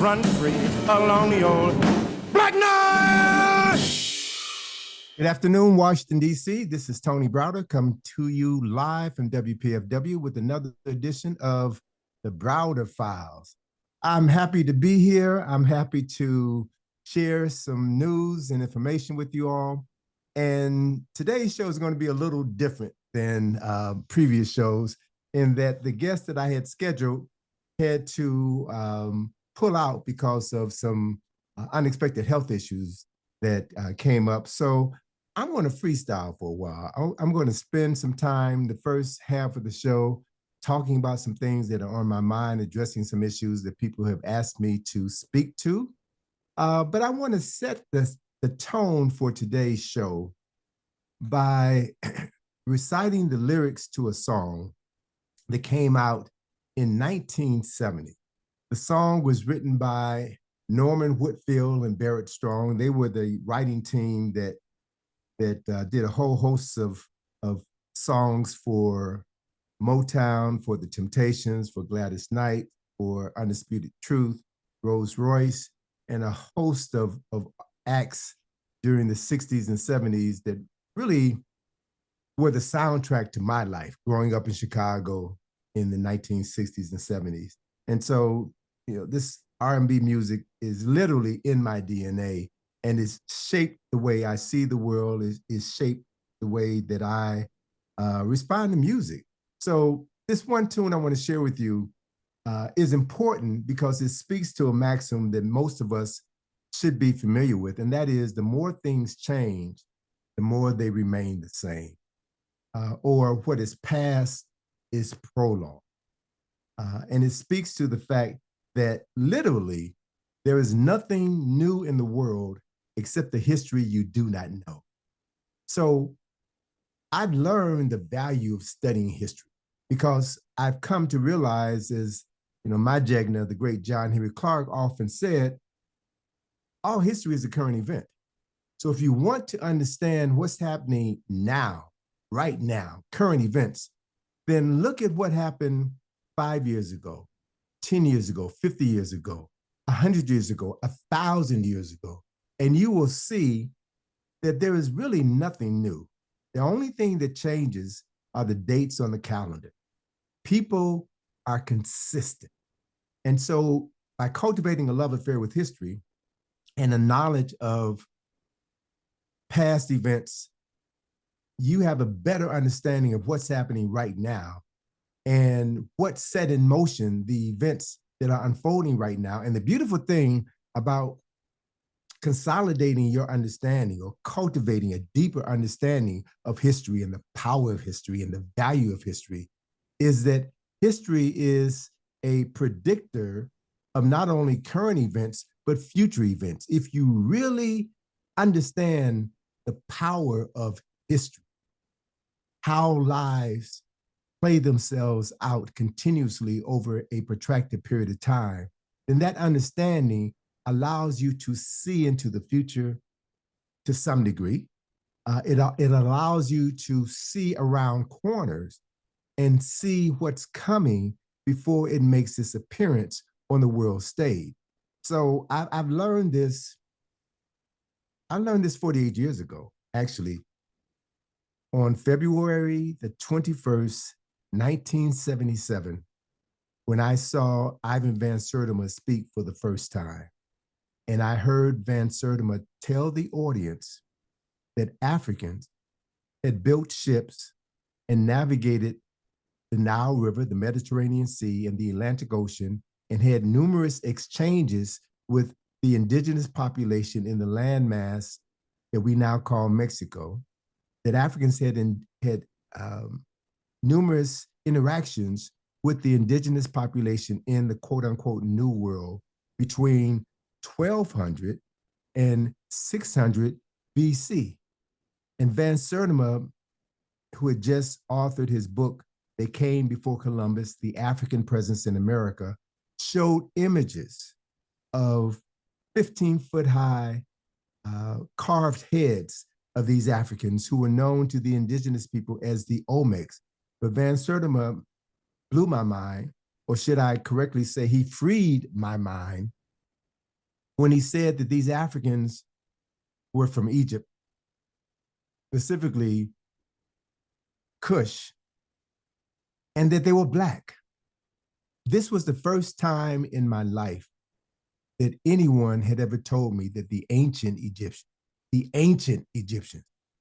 run free along the old Black Nile. Good afternoon, Washington, D.C. This is Tony Browder coming to you live from WPFW with another edition of the Browder Files. I'm happy to be here. I'm happy to share some news and information with you all. And today's show is going to be a little different than previous shows in that the guest that I had scheduled had to pull out because of some unexpected health issues that came up. So I'm going to freestyle for a while. I'm going to spend some time, the first half of the show, talking about some things that are on my mind, addressing some issues that people have asked me to speak to. But I want to set the tone for today's show by reciting the lyrics to a song that came out in 1970. The song was written by Norman Whitfield and Barrett Strong. They were the writing team that did a whole host of songs for Motown, for The Temptations, for Gladys Knight, for Undisputed Truth, Rolls Royce, and a host of acts during the 60s and 70s that really were the soundtrack to my life growing up in Chicago in the 1960s and 70s. And so, this R&B music is literally in my DNA and is shaped the way I see the world, is shaped the way that I respond to music. So this one tune I want to share with you is important because it speaks to a maxim that most of us should be familiar with, and that is the more things change, the more they remain the same. Or what is past is prologue. And it speaks to the fact that literally there is nothing new in the world except the history you do not know. So I've learned the value of studying history because I've come to realize, as my Jegna, the great John Henry Clark, often said, all history is a current event. So if you want to understand what's happening now, right now, current events, then look at what happened 5 years ago, 10 years ago, 50 years ago, 100 years ago, 1,000 years ago, and you will see that there is really nothing new. The only thing that changes are the dates on the calendar. People are consistent. And so by cultivating a love affair with history and a knowledge of past events, you have a better understanding of what's happening right now and what set in motion the events that are unfolding right now. And the beautiful thing about consolidating your understanding or cultivating a deeper understanding of history and the power of history and the value of history is that history is a predictor of not only current events, but future events. If you really understand the power of history, how lives play themselves out continuously over a protracted period of time, then that understanding allows you to see into the future to some degree. It allows you to see around corners and see what's coming before it makes its appearance on the world stage. So I've learned this. I learned this 48 years ago, actually, on February the 21st, 1977, when I saw Ivan Van Sertima speak for the first time. And I heard Van Sertima tell the audience that Africans had built ships and navigated the Nile River, the Mediterranean Sea, and the Atlantic Ocean, and had numerous exchanges with the indigenous population in the landmass that we now call Mexico, that Africans had numerous interactions with the indigenous population in the quote unquote New World between 1200 and 600 BC. And Van Sertima, who had just authored his book, They Came Before Columbus, The African Presence in America, showed images of 15-foot high carved heads of these Africans who were known to the indigenous people as the Olmecs. But Van Sertima blew my mind, or should I correctly say he freed my mind, when he said that these Africans were from Egypt, specifically Cush, and that they were Black. This was the first time in my life that anyone had ever told me that the ancient Egyptians,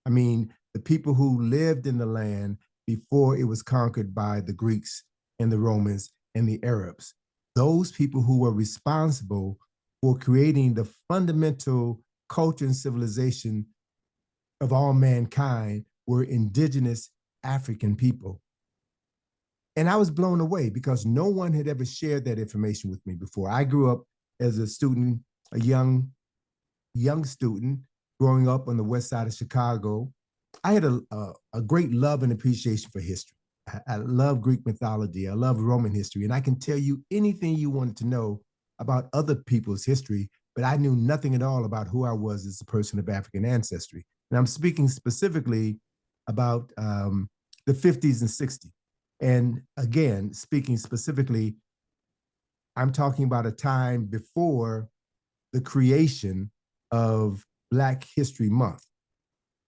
I mean, the people who lived in the land before it was conquered by the Greeks and the Romans and the Arabs, those people who were responsible for creating the fundamental culture and civilization of all mankind were indigenous African people. And I was blown away because no one had ever shared that information with me before. I grew up as a student, a young student growing up on the west side of Chicago. I had a great love and appreciation for history. I love Greek mythology. I love Roman history. And I can tell you anything you wanted to know about other people's history, but I knew nothing at all about who I was as a person of African ancestry. And I'm speaking specifically about the 50s and 60s. And again, speaking specifically, I'm talking about a time before the creation of Black History Month,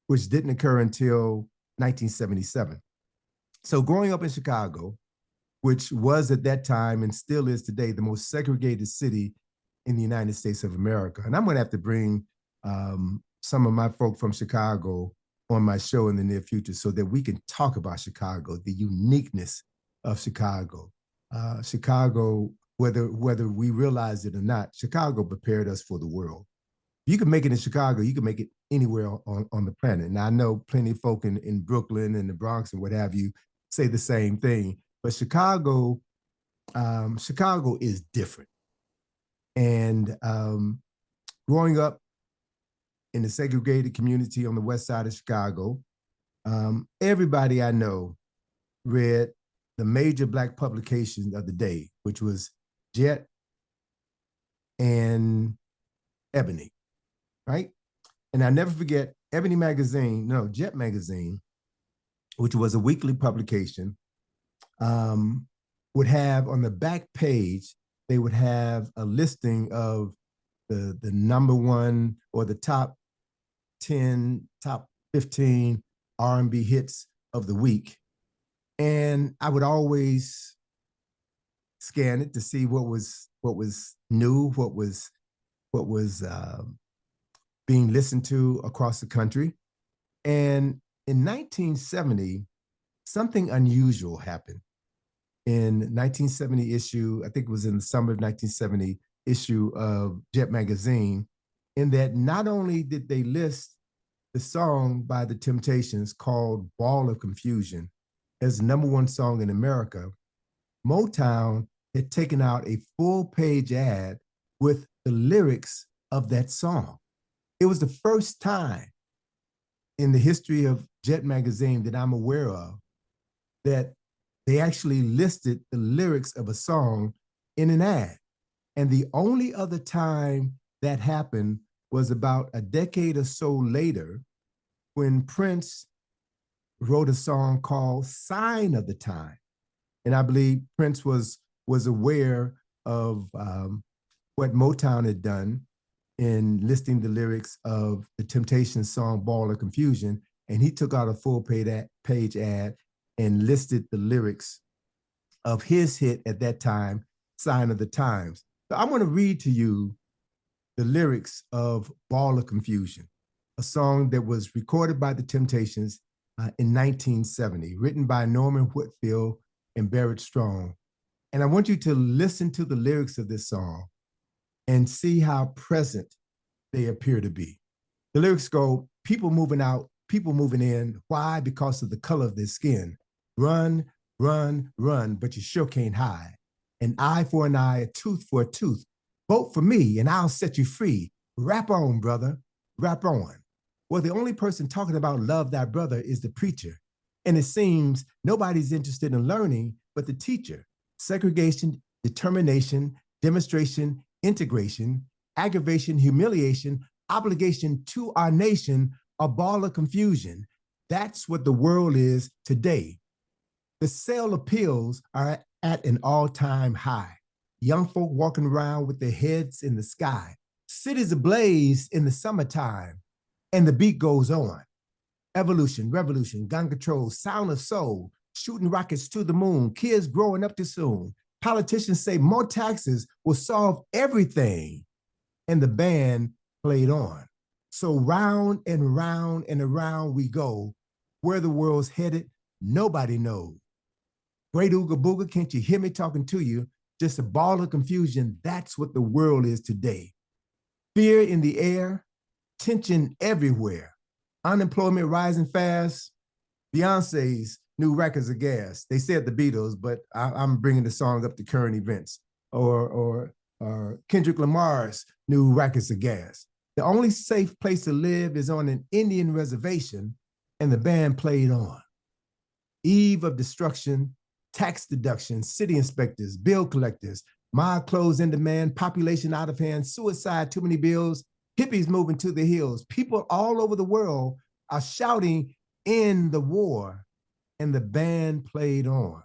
which didn't occur until 1977. So growing up in Chicago, which was at that time and still is today the most segregated city in the United States of America. And I'm going to have to bring some of my folk from Chicago on my show in the near future so that we can talk about Chicago, the uniqueness of Chicago. Chicago, whether we realize it or not, Chicago prepared us for the world. You can make it in Chicago, you can make it anywhere on the planet. And I know plenty of folk in Brooklyn and the Bronx and what have you say the same thing, but Chicago is different. And growing up in the segregated community on the west side of Chicago, everybody I know read the major Black publications of the day, which was Jet and Ebony, right? And I never forget Jet magazine, which was a weekly publication, would have on the back page, they would have a listing of the number one or the top 10, top 15 R&B hits of the week. And I would always scan it to see what was new, what was being listened to across the country. And in 1970, something unusual happened. In 1970 issue, I think it was in the summer of 1970 issue of Jet magazine, in that not only did they list the song by the Temptations called Ball of Confusion as the number one song in America, Motown had taken out a full-page ad with the lyrics of that song. It was the first time in the history of Jet magazine that I'm aware of that they actually listed the lyrics of a song in an ad. And the only other time that happened was about a decade or so later when Prince wrote a song called Sign of the Time. And I believe Prince was aware of what Motown had done in listing the lyrics of the Temptations song Ball of Confusion. And he took out a full page ad and listed the lyrics of his hit at that time, Sign of the Times. So I'm going to read to you the lyrics of Ball of Confusion, a song that was recorded by the Temptations in 1970, written by Norman Whitfield and Barrett Strong. And I want you to listen to the lyrics of this song and see how present they appear to be. The lyrics go, people moving out, people moving in. Why? Because of the color of their skin. Run, run, run, but you sure can't hide. An eye for an eye, a tooth for a tooth. Vote for me and I'll set you free. Rap on, brother, rap on. Well, the only person talking about love thy brother is the preacher. And it seems nobody's interested in learning but the teacher. Segregation, determination, demonstration, integration, aggravation, humiliation, obligation to our nation, a ball of confusion. That's what the world is today. The sale appeals are at an all-time high. Young folk walking around with their heads in the sky. Cities ablaze in the summertime, and the beat goes on. Evolution, revolution, gun control, sound of soul, shooting rockets to the moon, kids growing up too soon. Politicians say more taxes will solve everything, and the band played on. So round and round and around we go. Where the world's headed, nobody knows. Great Ooga Booga, can't you hear me talking to you? Just a ball of confusion. That's what the world is today. Fear in the air, tension everywhere. Unemployment rising fast. Beyonce's new records of gas. They said the Beatles, but I'm bringing the song up to current events. Or Kendrick Lamar's new records of gas. The only safe place to live is on an Indian reservation, and the band played on. Eve of destruction, tax deduction, city inspectors, bill collectors, mob clothes in demand, population out of hand, suicide, too many bills, hippies moving to the hills. People all over the world are shouting in the war, and the band played on.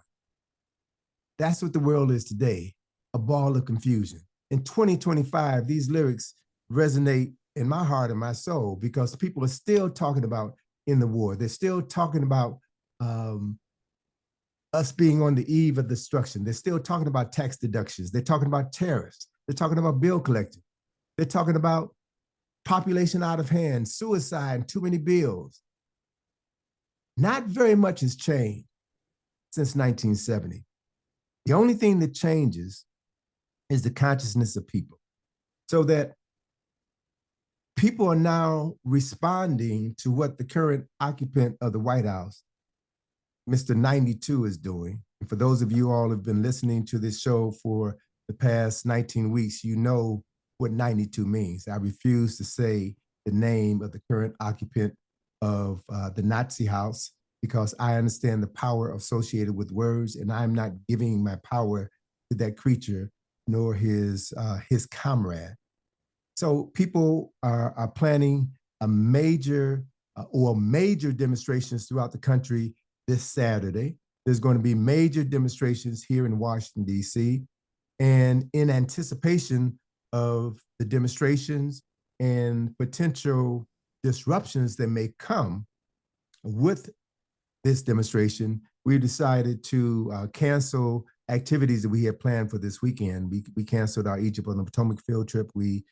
That's what the world is today, a ball of confusion. In 2025, these lyrics resonate in my heart and my soul because people are still talking about in the war. They're still talking about us being on the eve of destruction. They're still talking about tax deductions. They're talking about tariffs. They're talking about bill collecting. They're talking about population out of hand, suicide, too many bills. Not very much has changed since 1970. The only thing that changes is the consciousness of people, so that people are now responding to what the current occupant of the White House, Mr. 92, is doing. And for those of you all who've been listening to this show for the past 19 weeks, you know what 92 means. I refuse to say the name of the current occupant of the Nazi house because I understand the power associated with words, and I'm not giving my power to that creature nor his comrade. So people are planning a major demonstrations throughout the country this Saturday. There's going to be major demonstrations here in Washington, D.C. And in anticipation of the demonstrations and potential disruptions that may come with this demonstration, we decided to cancel activities that we had planned for this weekend. We canceled our Egypt on the Potomac field trip. We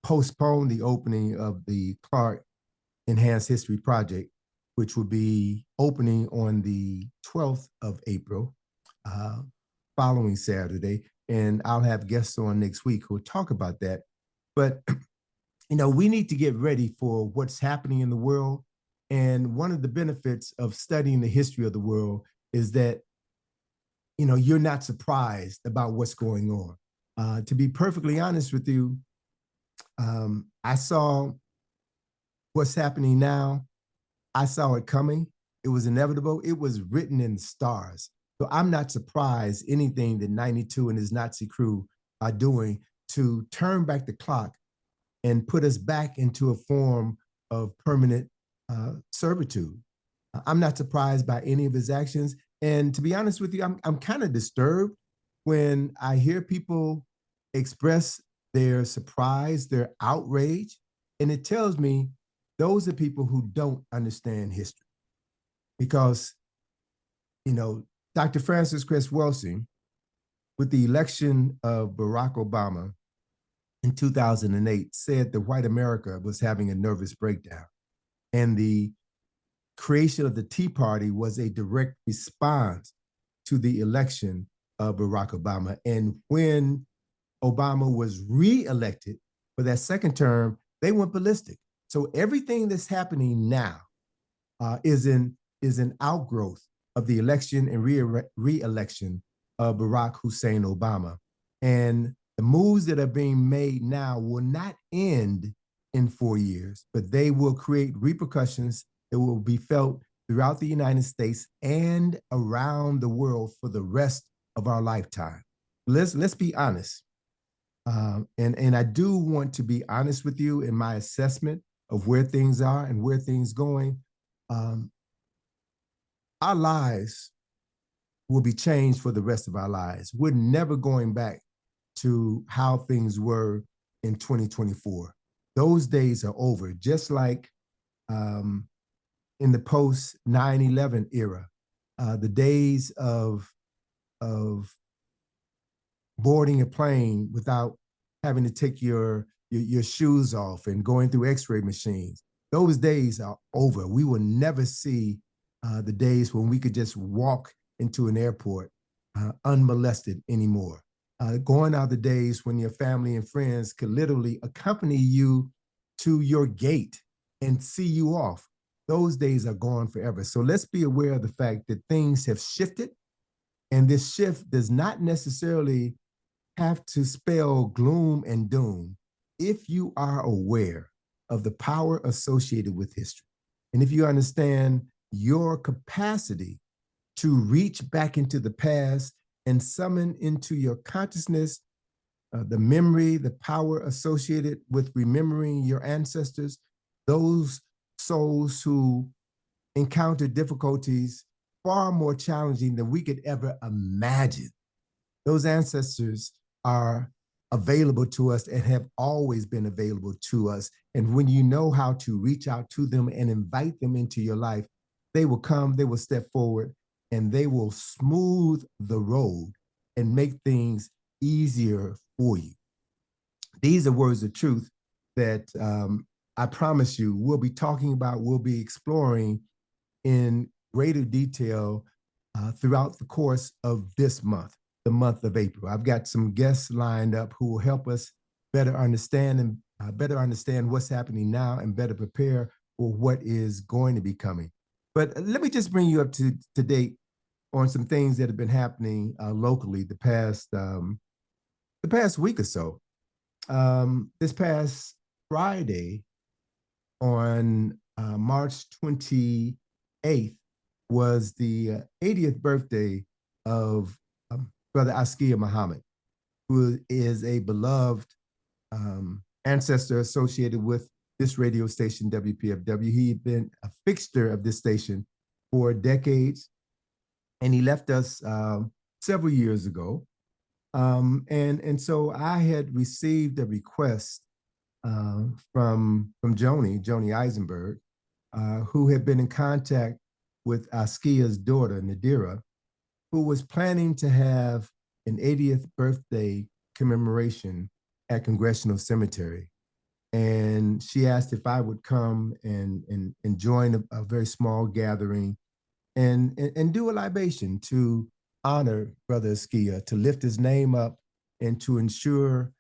postponed the opening of the Clark Enhanced History Project, which will be opening on the 12th of April, following Saturday. And I'll have guests on next week who will talk about that. But, you know, we need to get ready for what's happening in the world. And one of the benefits of studying the history of the world is that, you know, you're not surprised about what's going on. To be perfectly honest with you, I saw what's happening now. I saw it coming. It was inevitable. It was written in the stars. So I'm not surprised anything that 92 and his Nazi crew are doing to turn back the clock and put us back into a form of permanent servitude. I'm not surprised by any of his actions. And to be honest with you, I'm kind of disturbed when I hear people express their surprise, their outrage, and it tells me those are people who don't understand history. Because, you know, Dr. Francis Cress Welsing, with the election of Barack Obama in 2008, said that white America was having a nervous breakdown. And the creation of the Tea Party was a direct response to the election of Barack Obama. And when Obama was re-elected for that second term, they went ballistic. So everything that's happening now is an outgrowth of the election and re-election of Barack Hussein Obama. And the moves that are being made now will not end in 4 years, but they will create repercussions that will be felt throughout the United States and around the world for the rest of our lifetime. Let's be honest. And I do want to be honest with you in my assessment of where things are and where things going. Our lives will be changed for the rest of our lives. We're never going back to how things were in 2024. Those days are over, just like in the post 9/11 era, the days of boarding a plane without having to take your shoes off and going through x-ray machines. Those days are over. We will never see the days when we could just walk into an airport unmolested anymore. Going out the days when your family and friends could literally accompany you to your gate and see you off. Those days are gone forever. So let's be aware of the fact that things have shifted, and this shift does not necessarily have to spell gloom and doom if you are aware of the power associated with history. And if you understand your capacity to reach back into the past and summon into your consciousness the memory, the power associated with remembering your ancestors, those souls who encountered difficulties far more challenging than we could ever imagine. Those ancestors are available to us and have always been available to us. And when you know how to reach out to them and invite them into your life, they will come, they will step forward, and they will smooth the road and make things easier for you. These are words of truth that I promise you we'll be talking about, we'll be exploring in greater detail throughout the course of this month, the month of April. I've got some guests lined up who will help us better understand what's happening now and better prepare for what is going to be coming. But let me just bring you up to date on some things that have been happening locally the past week or so. This past Friday, on March 28th, was the 80th birthday of Brother Askia Muhammad, who is a beloved ancestor associated with this radio station, WPFW. He had been a fixture of this station for decades, and he left us several years ago. And so I had received a request from Joni Eisenberg, who had been in contact with Askia's daughter, Nadira, who was planning to have an 80th birthday commemoration at Congressional Cemetery. And she asked if I would come and join a very small gathering and do a libation to honor Brother Askia, to lift his name up and to ensure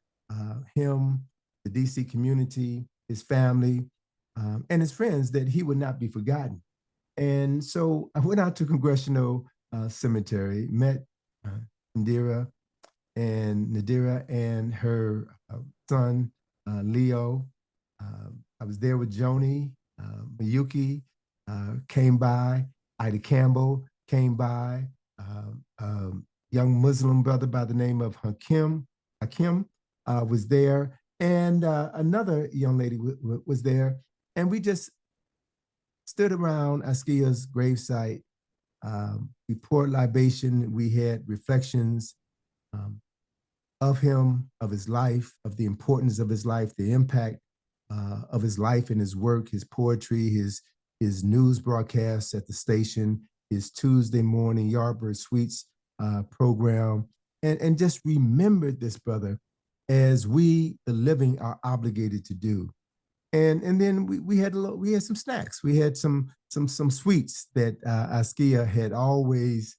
him, the DC community, his family, and his friends that he would not be forgotten. And so I went out to Congressional Cemetery, met Nadira and her son, Leo. I was there with Joni, Mayuki came by, Ida Campbell came by, young Muslim brother by the name of Hakim was there, and another young lady was there, and we just stood around Askia's gravesite. We poured libation, we had reflections of him, of his life, of the importance of his life, the impact of his life and his work, his poetry, his news broadcasts at the station, his Tuesday morning Yardbird Suites program, and just remembered this brother as we, the living, are obligated to do. And then we had some snacks. We had some sweets that Askia had always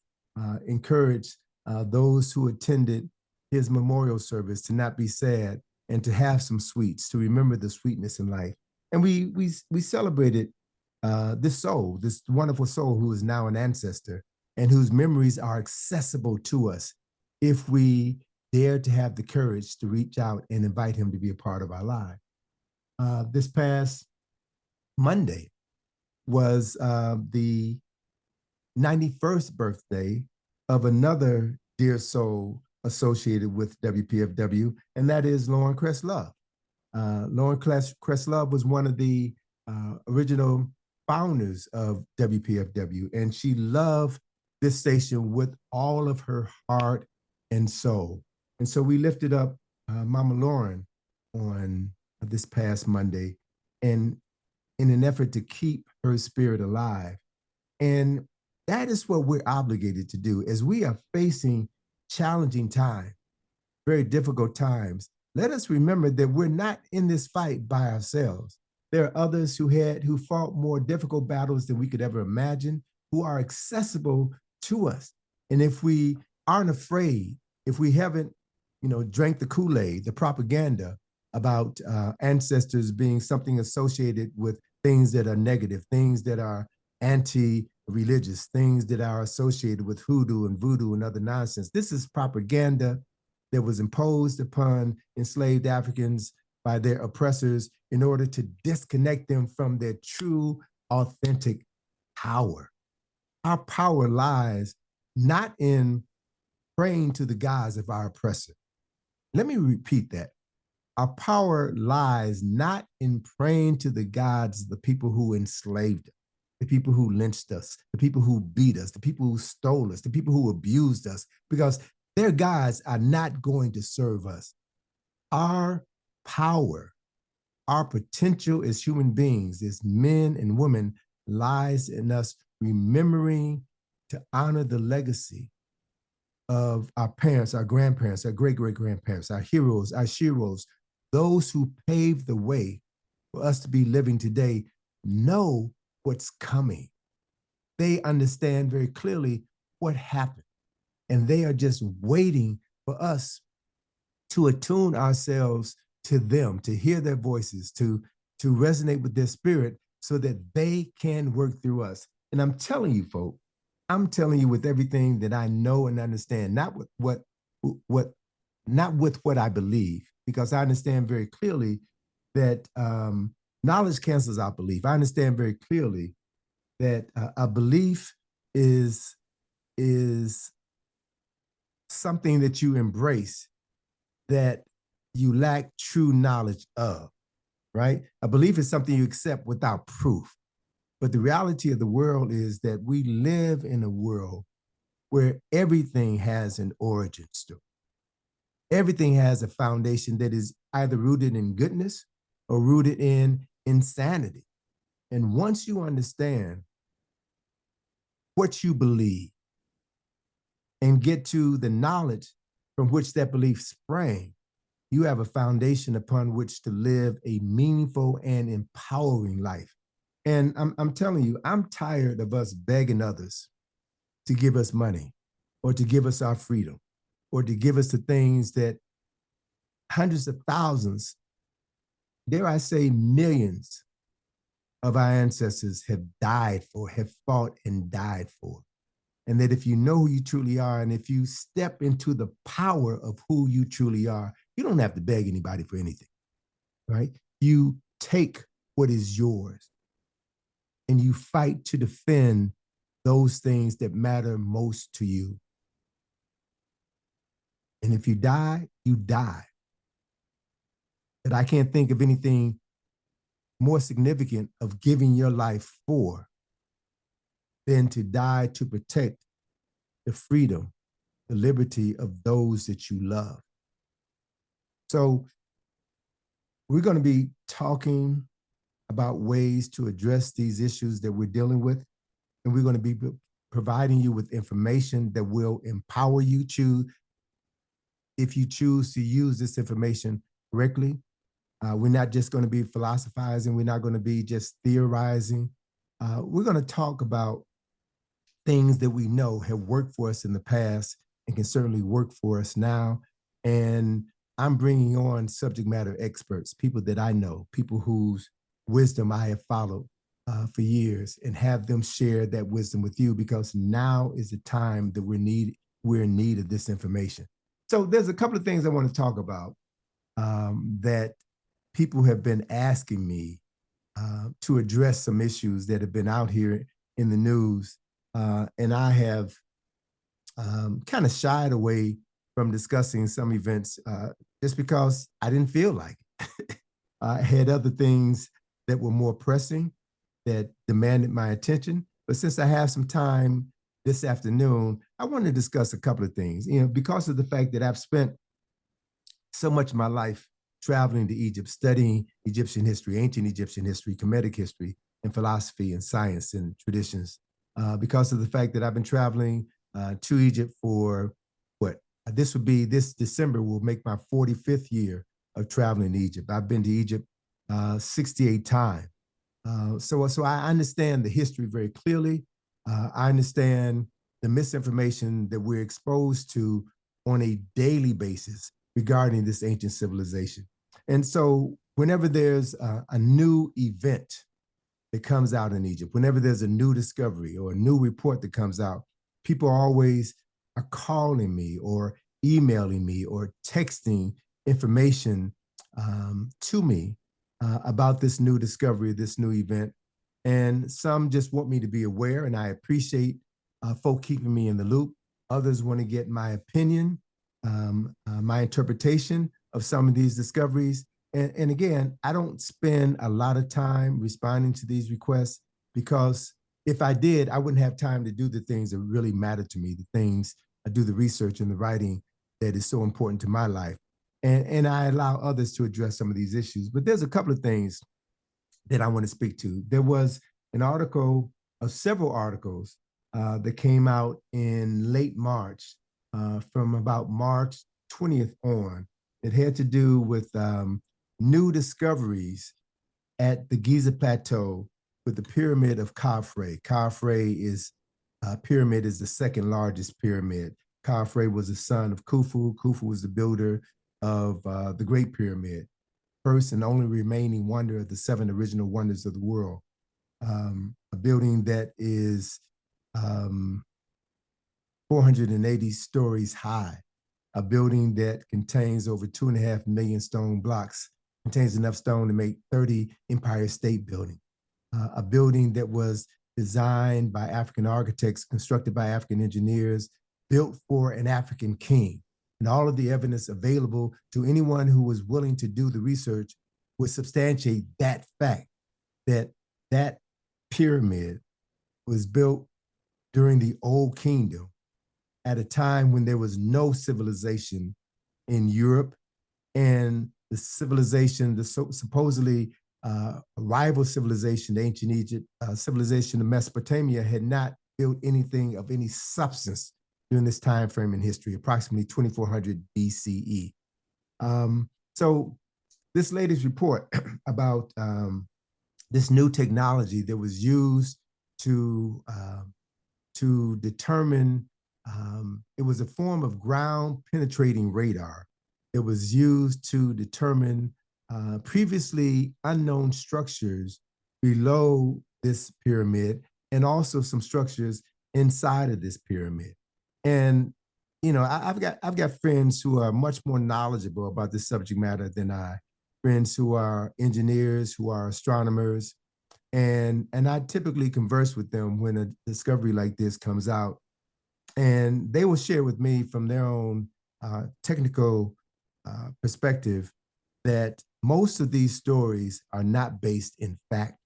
encouraged those who attended his memorial service to not be sad and to have some sweets, to remember the sweetness in life. And we celebrated this soul, this wonderful soul who is now an ancestor and whose memories are accessible to us if we dare to have the courage to reach out and invite him to be a part of our lives. This past Monday was the 91st birthday of another dear soul associated with WPFW, and that is Lauren Cresslove. Lauren Cresslove was one of the original founders of WPFW, and she loved this station with all of her heart and soul. And so we lifted up Mama Lauren on this past Monday, and in an effort to keep her spirit alive. And that is what we're obligated to do as we are facing challenging times, very difficult times. Let us remember that we're not in this fight by ourselves. There are others who fought more difficult battles than we could ever imagine, who are accessible to us. And if we aren't afraid, if we haven't, drank the Kool-Aid, the propaganda about ancestors being something associated with things that are negative, things that are anti-religious, things that are associated with hoodoo and voodoo and other nonsense. This is propaganda that was imposed upon enslaved Africans by their oppressors in order to disconnect them from their true, authentic power. Our power lies not in praying to the gods of our oppressor. Let me repeat that. Our power lies not in praying to the gods of the people who enslaved us, the people who lynched us, the people who beat us, the people who stole us, the people who abused us, because their gods are not going to serve us. Our power, our potential as human beings, as men and women, lies in us remembering to honor the legacy of our parents, our grandparents, our great-great-grandparents, our heroes, our sheroes, those who paved the way for us to be living today, know what's coming. They understand very clearly what happened. And they are just waiting for us to attune ourselves to them, to hear their voices, to resonate with their spirit so that they can work through us. And I'm telling you, folks, I'm telling you with everything that I know and understand, not with what I believe, because I understand very clearly that knowledge cancels out belief. I understand very clearly that a belief is something that you embrace that you lack true knowledge of, right? A belief is something you accept without proof. But the reality of the world is that we live in a world where everything has an origin story. Everything has a foundation that is either rooted in goodness or rooted in insanity. And once you understand what you believe and get to the knowledge from which that belief sprang, you have a foundation upon which to live a meaningful and empowering life. And I'm telling you, I'm tired of us begging others to give us money or to give us our freedom or to give us the things that hundreds of thousands, dare I say millions of our ancestors have died for, have fought and died for. And that if you know who you truly are, and if you step into the power of who you truly are, you don't have to beg anybody for anything, right? You take what is yours and you fight to defend those things that matter most to you. And if you die, you die. But I can't think of anything more significant of giving your life for than to die to protect the freedom, the liberty of those that you love. So we're going to be talking about ways to address these issues that we're dealing with. And we're going to be providing you with information that will empower you to, if you choose to use this information correctly. We're not just going to be philosophizing. We're not going to be just theorizing. We're going to talk about things that we know have worked for us in the past and can certainly work for us now. And I'm bringing on subject matter experts, people that I know, people whose wisdom I have followed for years, and have them share that wisdom with you, because now is the time that we're in need of this information. So there's a couple of things I want to talk about that people have been asking me to address some issues that have been out here in the news. And I have kind of shied away from discussing some events just because I didn't feel like it. I had other things that were more pressing that demanded my attention. But since I have some time this afternoon, I want to discuss a couple of things, because of the fact that I've spent so much of my life traveling to Egypt, studying Egyptian history, ancient Egyptian history, Kemetic history, and philosophy and science and traditions. Because of the fact that I've been traveling to Egypt for this December will make my 45th year of traveling to Egypt. I've been to Egypt 68 times. So I understand the history very clearly. I understand the misinformation that we're exposed to on a daily basis regarding this ancient civilization. And so whenever there's a new event that comes out in Egypt, whenever there's a new discovery or a new report that comes out, people always are calling me or emailing me or texting information to me about this new discovery, this new event. And some just want me to be aware, and I appreciate folk keeping me in the loop. Others want to get my opinion, my interpretation of some of these discoveries. And again, I don't spend a lot of time responding to these requests because if I did, I wouldn't have time to do the things that really matter to me, the things I do the research and the writing that is so important to my life. And I allow others to address some of these issues. But there's a couple of things that I want to speak to. There was an article, several articles that came out in late March, from about March 20th on. It had to do with new discoveries at the Giza Plateau with the pyramid of Khafre. Pyramid is the second largest pyramid. Khafre was the son of Khufu. Khufu was the builder of the Great Pyramid, first and only remaining wonder of the 7 original wonders of the world. A building that is 480 stories high, a building that contains over 2.5 million stone blocks, contains enough stone to make 30 Empire State Buildings, a building that was designed by African architects, constructed by African engineers, built for an African king. And all of the evidence available to anyone who was willing to do the research would substantiate that fact, that that pyramid was built during the Old Kingdom at a time when there was no civilization in Europe, and the civilization, supposedly rival civilization, the ancient Egypt, civilization of Mesopotamia, had not built anything of any substance during this time frame in history, approximately 2400 BCE. So this latest report about this new technology that was used to determine, it was a form of ground penetrating radar that was used to determine previously unknown structures below this pyramid and also some structures inside of this pyramid. And you know, I've got friends who are much more knowledgeable about this subject matter than I. Friends who are engineers, who are astronomers, and I typically converse with them when a discovery like this comes out, and they will share with me from their own technical perspective that most of these stories are not based in fact.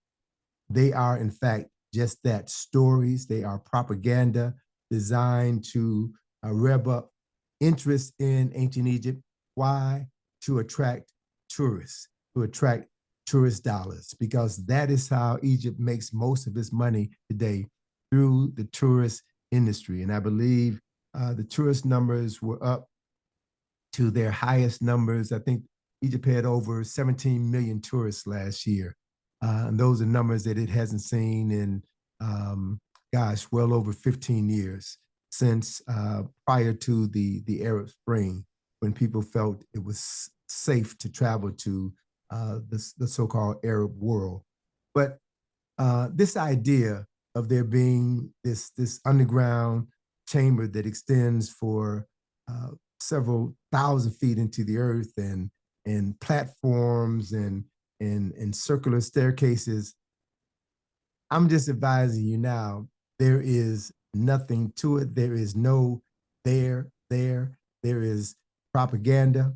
They are, in fact, just that, stories. They are propaganda designed to rev up interest in ancient Egypt. Why? To attract tourists, to attract tourist dollars, because that is how Egypt makes most of its money today, through the tourist industry. And I believe the tourist numbers were up to their highest numbers. I think Egypt had over 17 million tourists last year. And those are numbers that it hasn't seen in, well over 15 years, since prior to the Arab Spring, when people felt it was safe to travel to the so-called Arab world. But this idea of there being this underground chamber that extends for several thousand feet into the earth, and platforms and circular staircases, I'm just advising you now, there is nothing to it. There is no there is propaganda.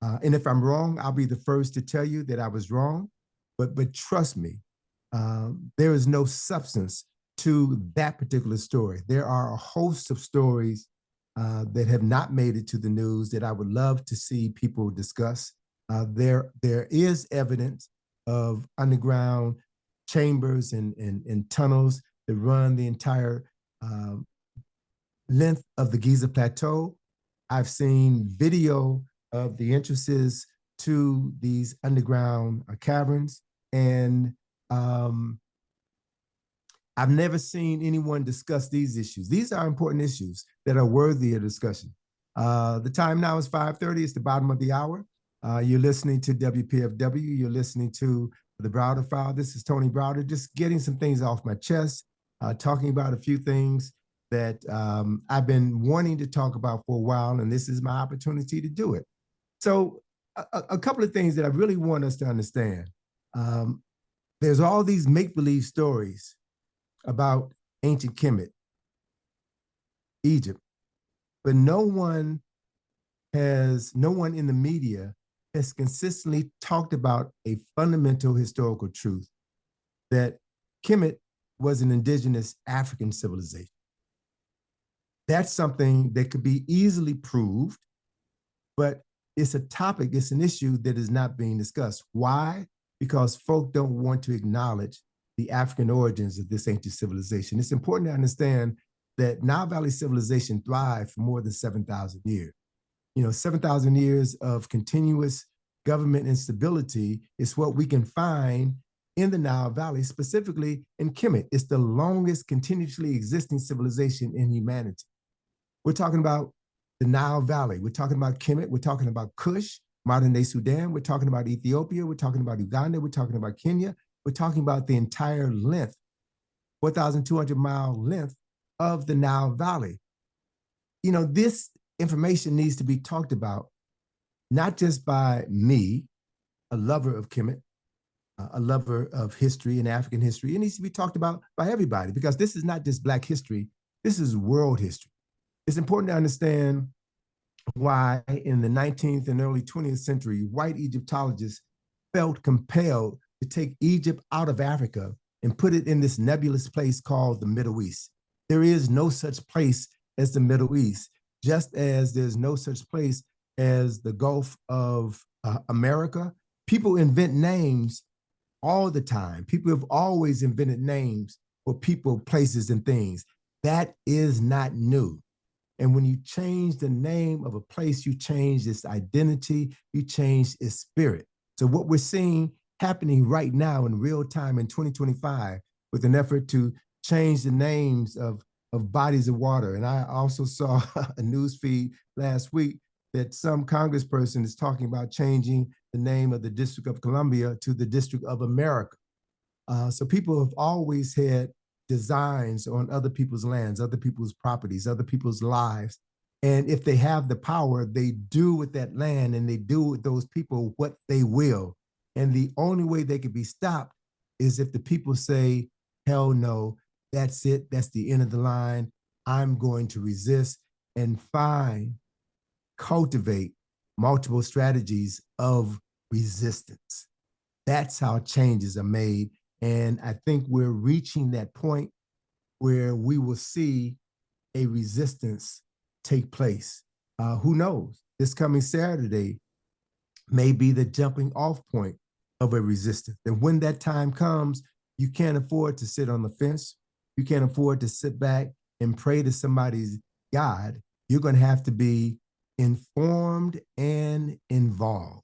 And if I'm wrong, I'll be the first to tell you that I was wrong. But trust me, there is no substance to that particular story. There are a host of stories that have not made it to the news that I would love to see people discuss. There is evidence of underground chambers and tunnels that run the entire um, length of the Giza Plateau. I've seen video of the entrances to these underground caverns, and um, I've never seen anyone discuss these issues. These are important issues that are worthy of discussion. The time now is 5:30. It's the bottom of the hour. You're listening to WPFW. You're listening to the Browder File. This is Tony Browder, just getting some things off my chest, talking about a few things that I've been wanting to talk about for a while, and this is my opportunity to do it. So a couple of things that I really want us to understand. There's all these make-believe stories about ancient Kemet, Egypt, but no one in the media has consistently talked about a fundamental historical truth that Kemet was an indigenous African civilization. That's something that could be easily proved, but it's a topic, it's an issue that is not being discussed. Why? Because folk don't want to acknowledge the African origins of this ancient civilization. It's important to understand that Nile Valley civilization thrived for more than 7,000 years. 7,000 years of continuous government instability is what we can find in the Nile Valley, specifically in Kemet. It's the longest continuously existing civilization in humanity. We're talking about the Nile Valley. We're talking about Kemet. We're talking about Kush, modern day Sudan. We're talking about Ethiopia. We're talking about Uganda. We're talking about Kenya. We're talking about the entire length, 4,200-mile length of the Nile Valley. This information needs to be talked about, not just by me, a lover of Kemet, a lover of history and African history. It needs to be talked about by everybody, because this is not just Black history. This is world history. It's important to understand why in the 19th and early 20th century, white Egyptologists felt compelled to take Egypt out of Africa and put it in this nebulous place called the Middle East. There is no such place as the Middle East, just as there's no such place as the Gulf of America. People invent names all the time. People have always invented names for people, places, and things. That is not new. And when you change the name of a place, you change its identity, you change its spirit. So what we're seeing happening right now in real time in 2025 with an effort to change the names of bodies of water. And I also saw a news feed last week that some congressperson is talking about changing the name of the District of Columbia to the District of America. So people have always had designs on other people's lands, other people's properties, other people's lives. And if they have the power, they do with that land and they do with those people what they will. And the only way they can be stopped is if the people say, hell no, that's it, that's the end of the line. I'm going to resist and cultivate multiple strategies of resistance. That's how changes are made. And I think we're reaching that point where we will see a resistance take place. Who knows? This coming Saturday may be the jumping off point of a resistance. And when that time comes, you can't afford to sit on the fence. You can't afford to sit back and pray to somebody's God. You're going to have to be informed and involved.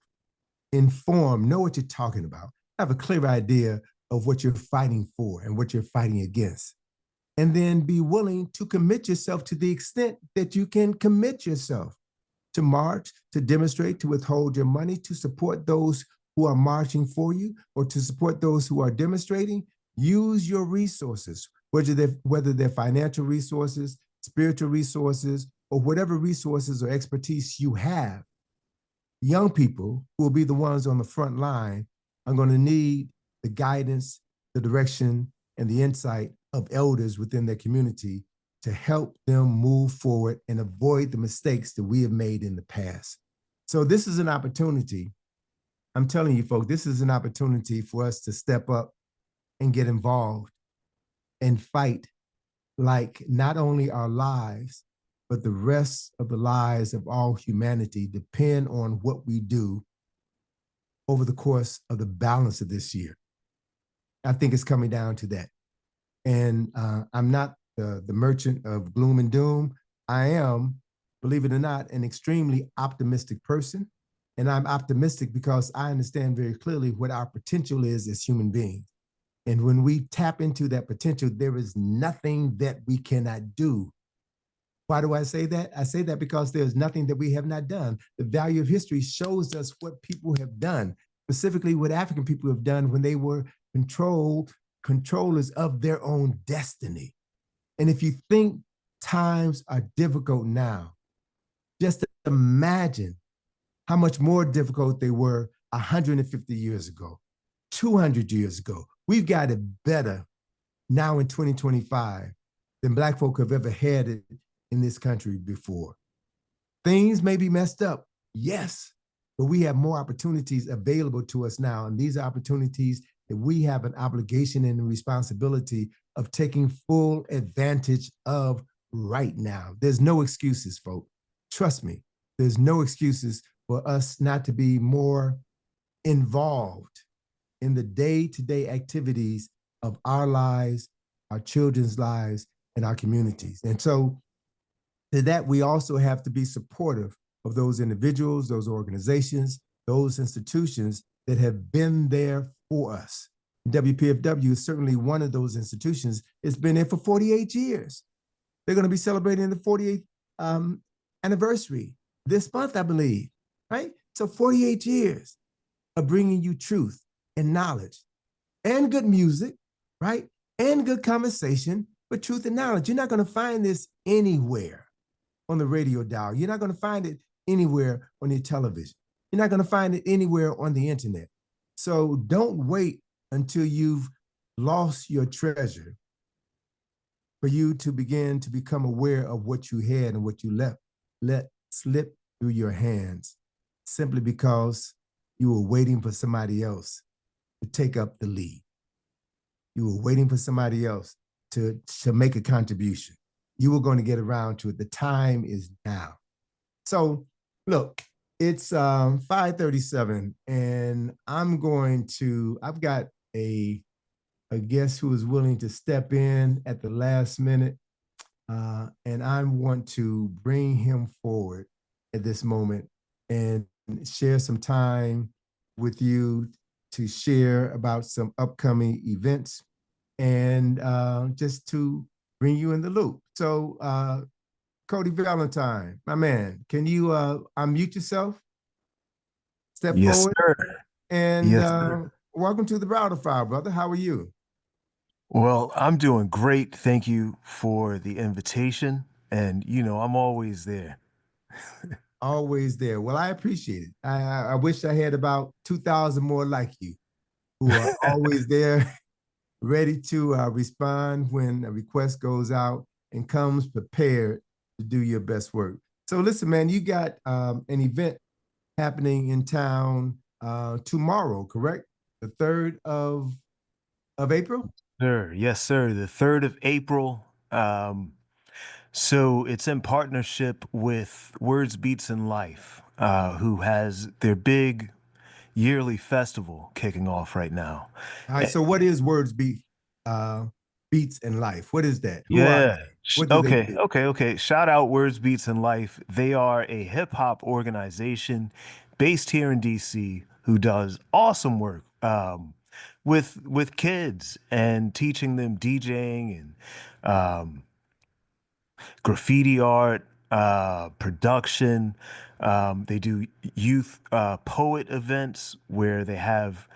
Informed, know what you're talking about. Have a clear idea of what you're fighting for and what you're fighting against. And then be willing to commit yourself to the extent that you can commit yourself to march, to demonstrate, to withhold your money, to support those who are marching for you, or to support those who are demonstrating. Use your resources, whether they're financial resources, spiritual resources, or whatever resources or expertise you have. Young people who will be the ones on the front line are going to need the guidance, the direction, and the insight of elders within their community to help them move forward and avoid the mistakes that we have made in the past. So this is an opportunity. I'm telling you, folks, this is an opportunity for us to step up and get involved and fight like not only our lives, but the rest of the lives of all humanity depend on what we do over the course of the balance of this year. I think it's coming down to that. And I'm not the merchant of gloom and doom. I am, believe it or not, an extremely optimistic person. And I'm optimistic because I understand very clearly what our potential is as human beings. And when we tap into that potential, there is nothing that we cannot do. Why do I say that? I say that because there's nothing that we have not done. The value of history shows us what people have done, specifically what African people have done when they were controllers of their own destiny. And if you think times are difficult now, just imagine how much more difficult they were 150 years ago, 200 years ago. We've got it better now in 2025 than Black folk have ever had it in this country before. Things may be messed up, yes, but we have more opportunities available to us now. And these are opportunities that we have an obligation and a responsibility of taking full advantage of right now. There's no excuses, folks. Trust me, there's no excuses for us not to be more involved in the day-to-day activities of our lives, our children's lives, and our communities. And so to that, we also have to be supportive of those individuals, those organizations, those institutions that have been there for us. WPFW is certainly one of those institutions. It's been there for 48 years. They're going to be celebrating the 48th anniversary this month, I believe, right? So 48 years of bringing you truth and knowledge and good music, right? And good conversation, but truth and knowledge. You're not going to find this anywhere on the radio dial. You're not going to find it anywhere on your television. You're not going to find it anywhere on the internet. So don't wait until you've lost your treasure for you to begin to become aware of what you had and what you let slip through your hands simply because you were waiting for somebody else to take up the lead. You were waiting for somebody else to make a contribution. You were going to get around to it. The time is now. So look, it's 5:37 and I've got a guest who is willing to step in at the last minute. And I want to bring him forward at this moment and share some time with you to share about some upcoming events and just to bring you in the loop. So Cody Valentine, my man, can you unmute yourself, step Yes, forward, sir. and Yes, sir. welcome to the Browder File, brother. How are you? Well, I'm doing great. Thank you for the invitation. And, I'm always there. Always there. Well, I appreciate it. I wish I had about 2,000 more like you who are always there, ready to respond when a request goes out and comes prepared to do your best work. So listen, man, you got an event happening in town tomorrow, correct? The 3rd of April? Sir, yes, sir. The 3rd of April. So it's in partnership with Words, Beats, and Life, who has their big yearly festival kicking off right now. All right. So what is Beats and Life? What is that? Who are Yeah. they? What do they Okay. do? Okay. Okay. Shout out Words, Beats, and Life. They are a hip hop organization based here in DC who does awesome work with kids and teaching them DJing and graffiti art, production. They do youth poet events where they have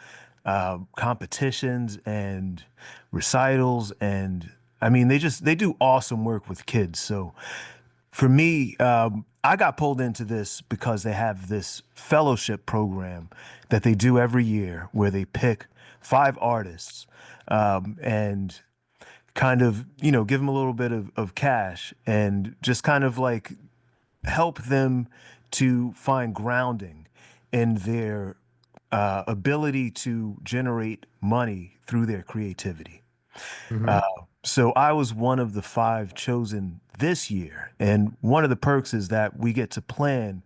competitions and recitals, and I mean they do awesome work with kids. So for me, I got pulled into this because they have this fellowship program that they do every year where they pick 5 artists and kind of, give them a little bit of cash and just kind of like help them to find grounding in their ability to generate money through their creativity. Mm-hmm. So I was one of the 5 chosen this year. And one of the perks is that we get to plan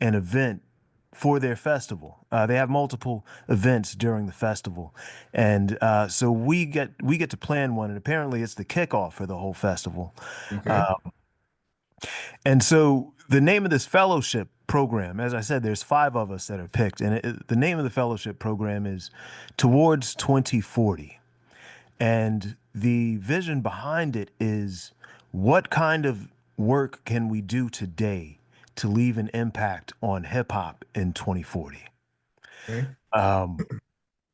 an event for their festival. They have multiple events during the festival, and so we get to plan one, and apparently it's the kickoff for the whole festival. Okay. And so the name of this fellowship program, as I said, there's five of us that are picked, and the name of the fellowship program is Towards 2040. And the vision behind it is, what kind of work can we do today to leave an impact on hip hop in 2040? Okay.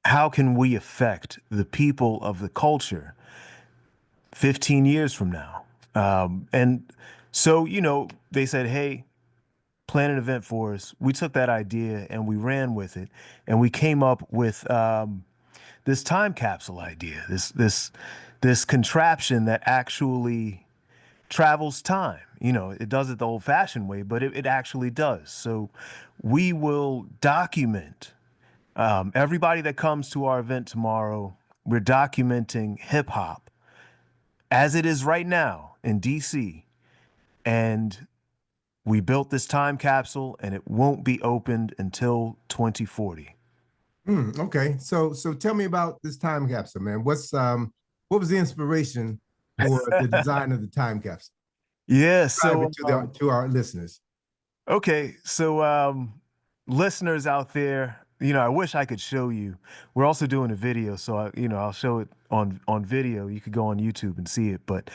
How can we affect the people of the culture 15 years from now? And so, they said, hey, plan an event for us. We took that idea and we ran with it, and we came up with this time capsule idea, this contraption that actually travels time. It does it the old-fashioned way, but it actually does. So we will document everybody that comes to our event tomorrow. We're documenting hip hop as it is right now in DC, and we built this time capsule, and it won't be opened until 2040. Okay. So tell me about this time capsule, man. What was the inspiration for the design of the time capsule? Yeah, Describe so it to our listeners. okay, so listeners out there, I wish I could show you. We're also doing a video, so I'll show it on video. You could go on YouTube and see it. But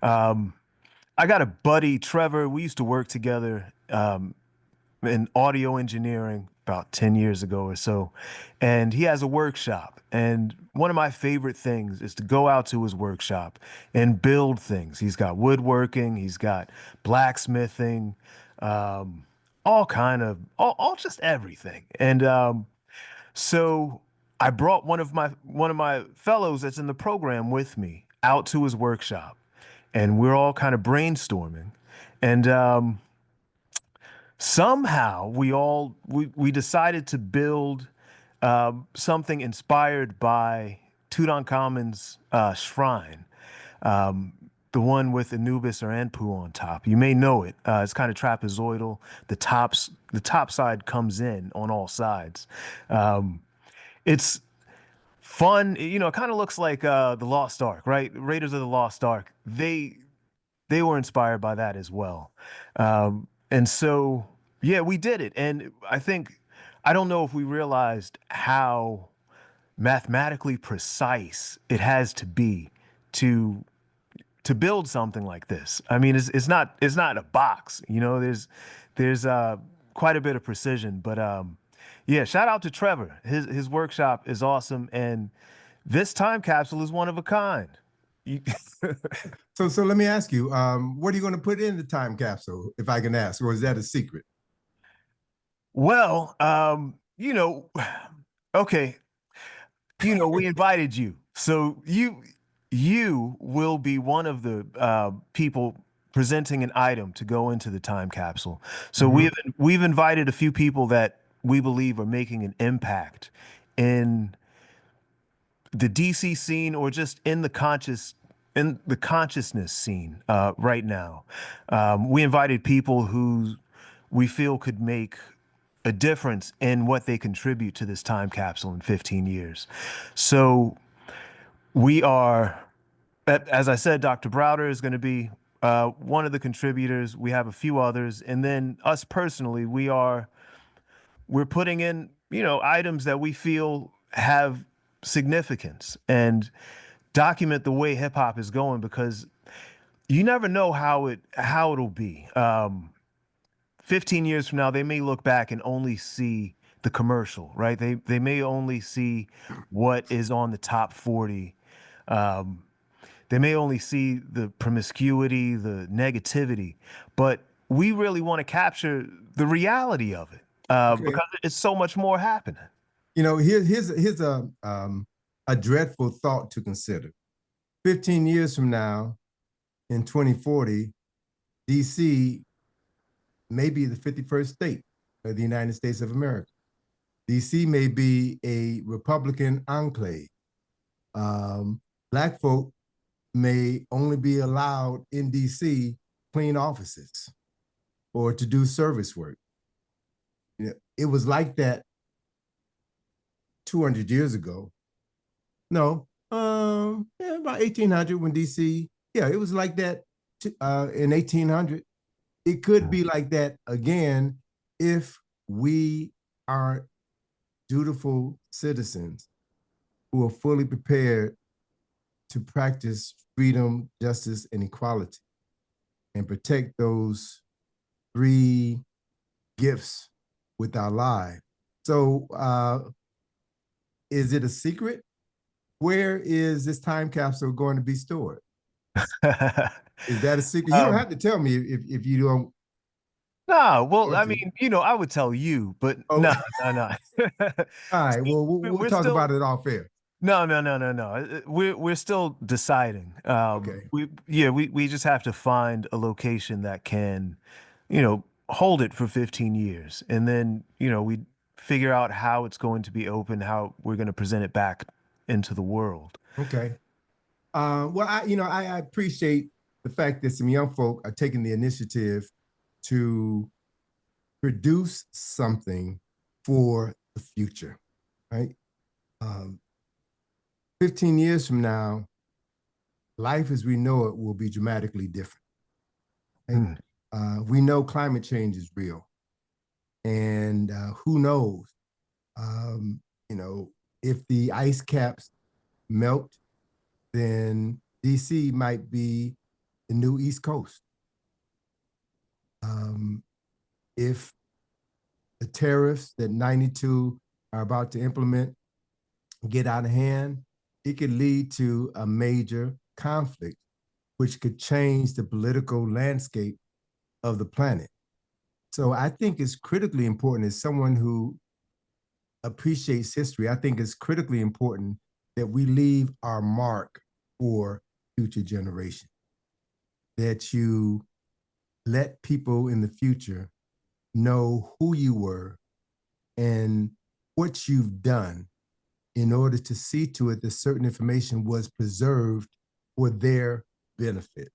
I got a buddy, Trevor. We used to work together in audio engineering about 10 years ago or so, and he has a workshop. And one of my favorite things is to go out to his workshop and build things. He's got woodworking, he's got blacksmithing, all just everything. And so I brought one of my fellows that's in the program with me out to his workshop, and we're all kind of brainstorming. And somehow we decided to build something inspired by Tutankhamun's shrine, the one with Anubis or Anpu on top. You may know it. It's kind of trapezoidal. The top side comes in on all sides. It's fun. It kind of looks like the Lost Ark, right? Raiders of the Lost Ark. They were inspired by that as well. And so, yeah, we did it. And I don't know if we realized how mathematically precise it has to be to build something like this. I mean, it's not a box, there's quite a bit of precision, but yeah, shout out to Trevor. His workshop is awesome, and this time capsule is one of a kind. You- So let me ask you, what are you going to put in the time capsule, if I can ask, or is that a secret? Well, okay, we invited you, so you will be one of the people presenting an item to go into the time capsule. So Mhm. we've invited a few people that we believe are making an impact in the DC scene, or just in the consciousness scene right now. We invited people who we feel could make a difference in what they contribute to this time capsule in 15 years. So we are, as I said, Dr. Browder is going to be one of the contributors. We have a few others, and then us personally, we're putting in, items that we feel have significance and document the way hip hop is going, because you never know how it'll be. 15 years from now, they may look back and only see the commercial, right? They may only see what is on the top 40. Um, they may only see the promiscuity, the negativity, but we really want to capture the reality of it, Okay. because it's so much more happening. Here's a dreadful thought to consider. 15 years from now, in 2040, DC may be the 51st state of the United States of America. DC may be a Republican enclave. Black folk may only be allowed in DC clean offices or to do service work. It was like that 200 years ago. No, yeah, about 1800 when DC. Yeah, it was like that in 1800. It could be like that again if we are dutiful citizens who are fully prepared to practice freedom, justice, and equality and protect those three gifts with our lives. So, is it a secret? Where is this time capsule going to be stored? Is that a secret? You don't um, have to tell me if you don't no, well, want I to. mean, I would tell you, but Oh, no, no, no. all right. See, Well, we'll we're talk still about it off air. no, no, no, no, no. We're still deciding. Okay. We just have to find a location that can, hold it for 15 years, and then we figure out how it's going to be open, how we're going to present it back into the world. Okay. Well, I appreciate the fact that some young folk are taking the initiative to produce something for the future, right? Um, 15 years from now, life as we know it will be dramatically different. Right? Mm. We know climate change is real, and who knows? Um, you know, if the ice caps melt, then DC might be the new East Coast. Um, if the tariffs that 92 are about to implement get out of hand, it could lead to a major conflict, which could change the political landscape of the planet. So I think it's critically important as someone who appreciates history. I think it's critically important that we leave our mark for future generations, that you let people in the future know who you were and what you've done in order to see to it that certain information was preserved for their benefit.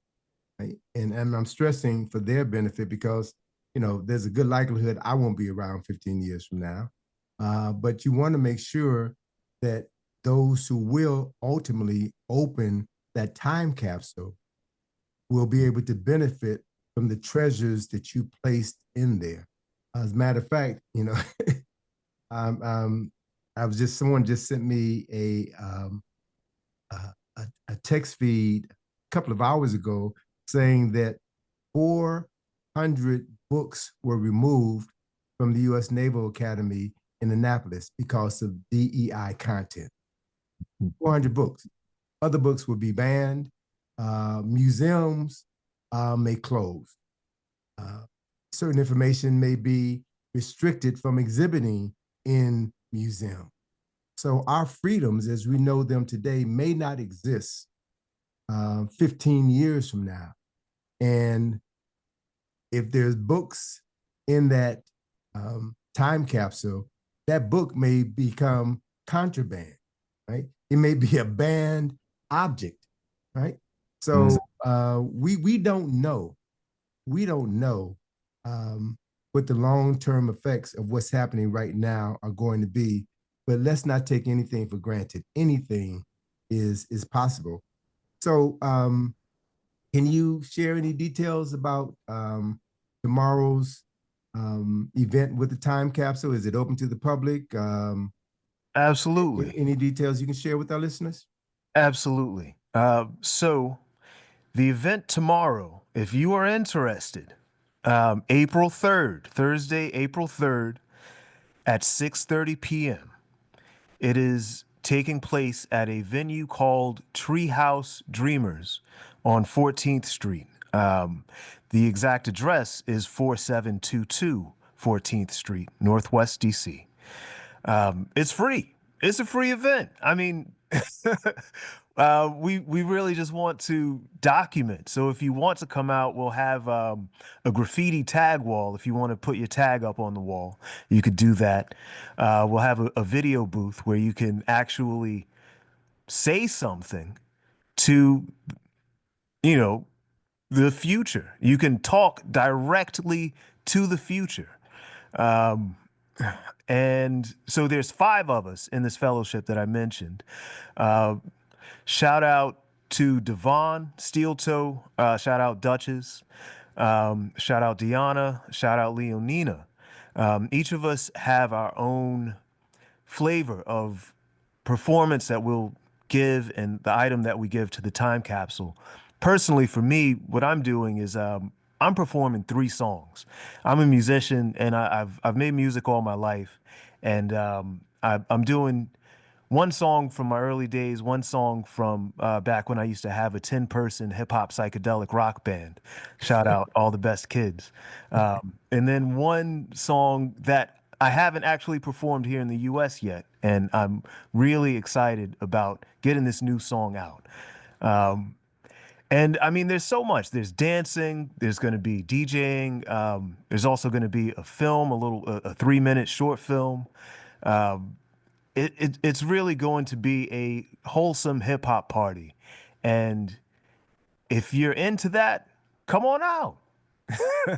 Right? And I'm stressing for their benefit because, there's a good likelihood I won't be around 15 years from now. But you want to make sure that those who will ultimately open that time capsule will be able to benefit from the treasures that you placed in there. As a matter of fact, um, um, someone just sent me a text feed a couple of hours ago saying that 400 books were removed from the U.S. Naval Academy in Annapolis because of DEI content. 400 books. Other books will be banned. Museums may close. Uh, Certain information may be restricted from exhibiting in museums. So our freedoms, as we know them today, may not exist 15 years from now. And if there's books in that time capsule, that book may become contraband, right? It may be a banned object, right? So we don't know. We don't know what the long-term effects of what's happening right now are going to be. But let's not take anything for granted. Anything is possible. So can you share any details about tomorrow's event with the time capsule? Is it open to the public? Absolutely. Any details you can share with our listeners? Absolutely. So the event tomorrow, if you are interested, April 3rd, Thursday, April 3rd at 6:30 p.m. It is taking place at a venue called Treehouse Dreamers on 14th Street. The exact address is 4722 14th Street, Northwest DC. It's free. It's a free event. I mean, we really just want to document. So if you want to come out, we'll have a graffiti tag wall. If you want to put your tag up on the wall, you could do that. We'll have a video booth where you can actually say something to, you know, the future. You can talk directly to the future. And so there's 5 of us in this fellowship that I mentioned. Uh, Shout out to Devon, Steel Toe, shout out Duchess, shout out Deanna, shout out Leonina. Each of us have our own flavor of performance that we'll give and the item that we give to the time capsule. Personally, for me, what I'm doing is I'm performing 3 songs. I'm a musician and I've made music all my life, and I'm doing one song from my early days, one song from back when I used to have a 10-person hip hop psychedelic rock band. Shout out all the best kids. And then one song that I haven't actually performed here in the US yet. And I'm really excited about getting this new song out. And I mean, there's so much. There's dancing. There's going to be DJing. There's also going to be a film, a 3-minute short film. It's really going to be a wholesome hip hop party. And if you're into that, come on out. All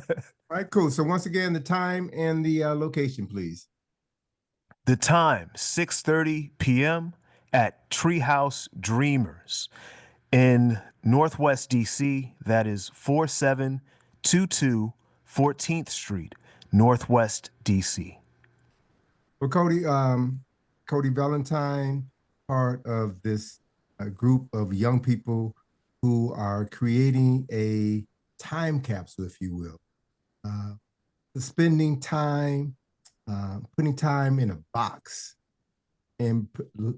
right, cool. So once again, the time and the location, please. The time, 6:30 p.m. at Treehouse Dreamers in Northwest DC. That is 4722 14th Street, Northwest DC. Well, Cody Valentine, part of this group of young people who are creating a time capsule, if you will, spending time, putting time in a box and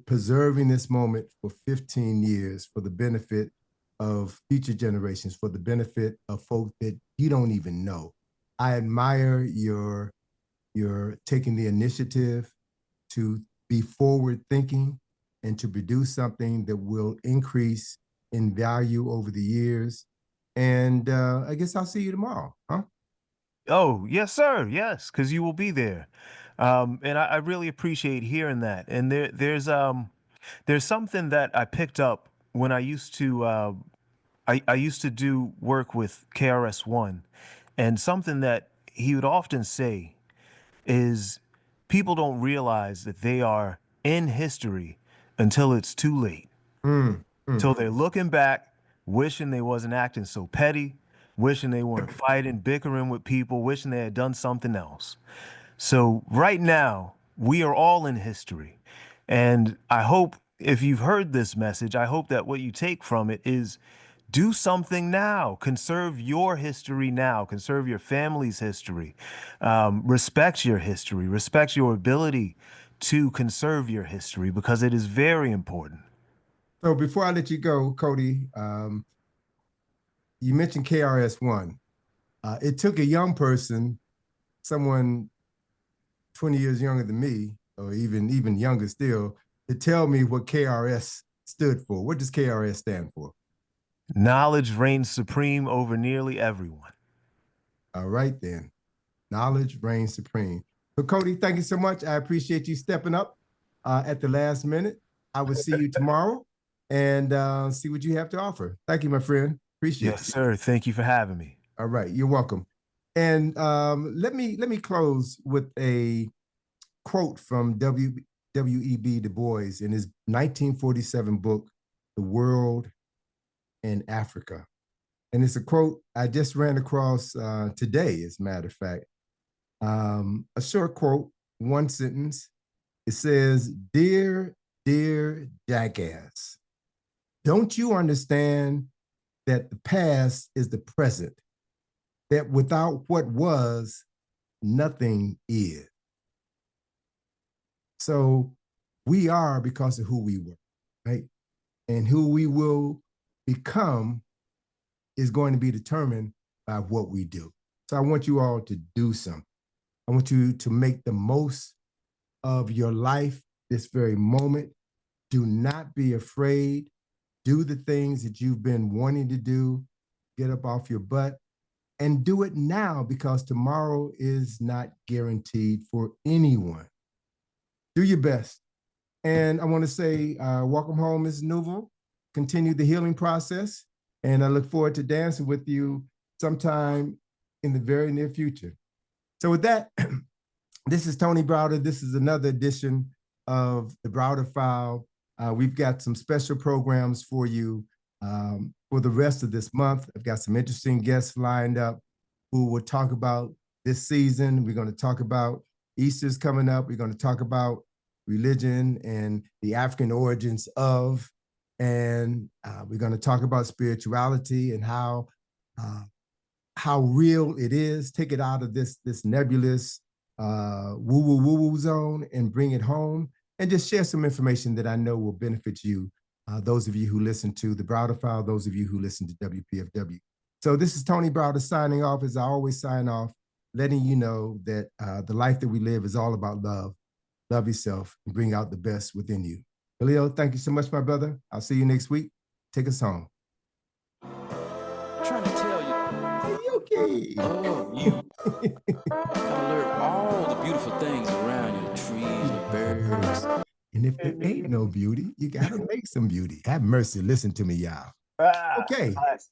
preserving this moment for 15 years for the benefit of future generations, for the benefit of folk that you don't even know. I admire your taking the initiative to be forward thinking and to produce something that will increase in value over the years. And I guess I'll see you tomorrow, huh? Oh, yes, sir. Yes, because you will be there. And I really appreciate hearing that. And there's something that I picked up when I used to I used to do work with KRS-One, and something that he would often say is people don't realize that they are in history until it's too late. Mm, mm. Till they're looking back, wishing they wasn't acting so petty, wishing they weren't fighting, bickering with people, wishing they had done something else. So right now, we are all in history. And I hope if you've heard this message, I hope that what you take from it is do something now. Conserve your history now. Conserve your family's history. Respect your history. Respect your ability to conserve your history because it is very important. So before I let you go, Cody, you mentioned KRS-One. It took a young person, someone 20 years younger than me, or even younger still, to tell me what KRS stood for. What does KRS stand for? Knowledge reigns supreme over nearly everyone. All right, then. Knowledge reigns supreme. So, Cody, thank you so much. I appreciate you stepping up at the last minute. I will see you tomorrow and see what you have to offer. Thank you, my friend. Appreciate Yes, it. sir. Thank you for having me. All right, you're welcome. And let me close with a quote from W.E.B. Du Bois in his 1947 book, The World and Africa. And it's a quote I just ran across today, as a matter of fact. A short quote, one sentence. It says, dear jackass, don't you understand that the past is the present, that without what was, nothing is. So we are because of who we were, right? And who we will become is going to be determined by what we do. So I want you all to do something. I want you to make the most of your life, this very moment. Do not be afraid. Do the things that you've been wanting to do. Get up off your butt and do it now, because tomorrow is not guaranteed for anyone. Do your best. And I want to say, welcome home, Ms. Nouveau. Continue the healing process. And I look forward to dancing with you sometime in the very near future. So with that, This is Tony Browder. This is another edition of the Browder File. We've got some special programs for you for the rest of this month. I've got some interesting guests lined up who will talk about this season. We're going to talk about Easter's coming up. We're going to talk about religion and the African origins of, and we're going to talk about spirituality and how real it is. Take it out of this nebulous woo-woo zone and bring it home, and just share some information that I know will benefit you, those of you who listen to the Browder File, those of you who listen to WPFW. So this is Tony Browder signing off, as I always sign off, letting you know that the life that we live is all about love. Love yourself and bring out the best within you. Khalil, thank you so much, my brother. I'll see you next week. Take us home. Trying to tell you. Okay. Oh, you. Gotta learn all the beautiful things around you, the trees, the birds. And if there ain't no beauty, you gotta make some beauty. Have mercy. Listen to me, y'all. Okay. Nice.